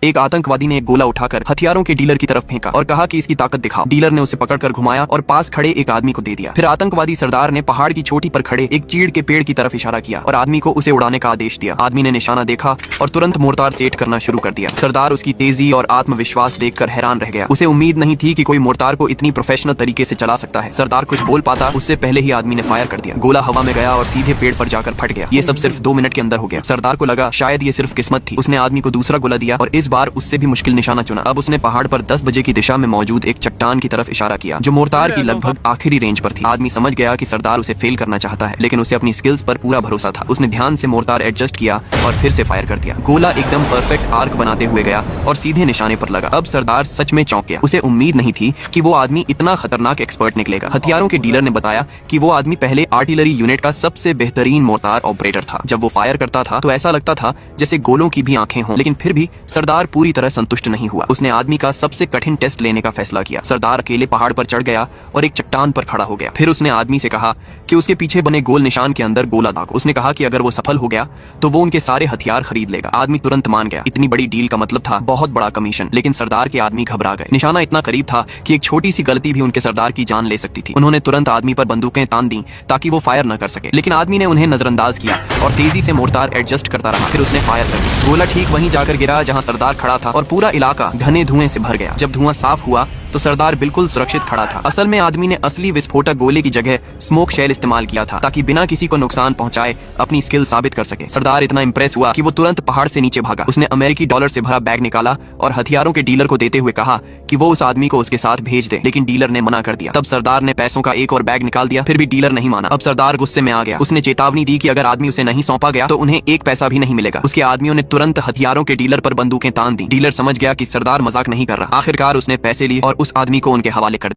एक आतंकवादी ने एक गोला उठाकर हथियारों के डीलर की तरफ फेंका और कहा कि इसकी ताकत दिखाओ। डीलर ने उसे पकड़कर घुमाया और पास खड़े एक आदमी को दे दिया। फिर आतंकवादी सरदार ने पहाड़ की चोटी पर खड़े एक चीड़ के पेड़ की तरफ इशारा किया और आदमी को उसे उड़ाने का आदेश दिया। आदमी ने निशाना देखा और तुरंत मोर्टार सेट करना शुरू कर दिया। सरदार उसकी तेजी और आत्मविश्वास देखकर हैरान रह गया। उसे उम्मीद नहीं थी कि कोई मोर्टार को इतनी प्रोफेशनल तरीके से चला सकता है। सरदार कुछ बोल पाता उससे पहले ही आदमी ने फायर कर दिया। गोला हवा में गया और सीधे पेड़ पर जाकर फट गया। ये सब सिर्फ 2 मिनट के अंदर हो गया। सरदार को लगा शायद ये सिर्फ किस्मत थी। उसने आदमी को दूसरा गोला दिया और इस बार उससे भी मुश्किल निशाना चुना। अब उसने पहाड़ पर 10 बजे की दिशा में मौजूद एक चट्टान की तरफ इशारा किया जो मोर्टार की लगभग आखिरी रेंज पर थी। आदमी समझ गया कि सरदार उसे फेल करना चाहता है, लेकिन उसे अपनी स्किल्स पर पूरा भरोसा था। उसने ध्यान से मोर्टार एडजस्ट किया और फिर से फायर कर दिया। गोला एकदम परफेक्ट आर्क बनाते हुए गया और सीधे निशाने पर लगा। अब सरदार सच में चौंक गया। उसे उम्मीद नहीं थी कि वो आदमी इतना खतरनाक एक्सपर्ट निकलेगा। हथियारों के डीलर ने बताया कि वो आदमी पहले आर्टिलरी यूनिट का सबसे बेहतरीन मोर्टार ऑपरेटर था। जब वो फायर करता था तो ऐसा लगता था जैसे गोलों की भी आंखें हों, लेकिन फिर भी सरदार पूरी तरह संतुष्ट नहीं हुआ। उसने आदमी का सबसे कठिन टेस्ट लेने का फैसला किया। सरदार अकेले पहाड़ पर चढ़ गया और एक चट्टान पर खड़ा हो गया। फिर उसने आदमी से कहा कि उसके पीछे बने गोल निशान के अंदर गोला दागो। उसने कहा कि अगर वो सफल हो गया तो वो उनके सारे हथियार खरीद लेगा। आदमी तुरंत मान गया। इतनी बड़ी डील का मतलब था बहुत बड़ा कमीशन, लेकिन सरदार के आदमी घबरा गए। निशाना इतना करीब था कि एक छोटी सी गलती भी उनके सरदार की जान ले सकती थी। उन्होंने तुरंत आदमी पर बंदूकें तान दी ताकि वो फायर न कर सके, लेकिन आदमी ने उन्हें नजरअंदाज किया और तेजी से मोर्टार एडजस्ट करता रहा। फिर उसने फायर कर दिया। गोला ठीक वहीं जाकर गिरा जहां सरदार खड़ा था और पूरा इलाका घने धुएं से भर गया। जब धुआं साफ हुआ तो सरदार बिल्कुल सुरक्षित खड़ा था। असल में आदमी ने असली विस्फोटक गोले की जगह स्मोक शेल इस्तेमाल किया था ताकि बिना किसी को नुकसान पहुंचाए अपनी स्किल साबित कर सके। सरदार इतना इंप्रेस हुआ कि वो तुरंत पहाड़ से नीचे भागा। उसने अमेरिकी डॉलर से भरा बैग निकाला और हथियारों के डीलर को देते हुए कहा कि वो उस आदमी को उसके साथ भेज दे, लेकिन डीलर ने मना कर दिया। तब सरदार ने पैसों का एक और बैग निकाल दिया, फिर भी डीलर नहीं माना। अब सरदार गुस्से में आ गया। उसने चेतावनी दी कि अगर आदमी उसे नहीं सौंपा गया तो उन्हें एक पैसा भी नहीं मिलेगा। उसके आदमियों ने तुरंत हथियारों के डीलर पर बंदूकें तान दी। डीलर समझ गया कि सरदार मजाक नहीं कर रहा। आखिरकार उसने पैसे लिए और उस आदमी को उनके हवाले कर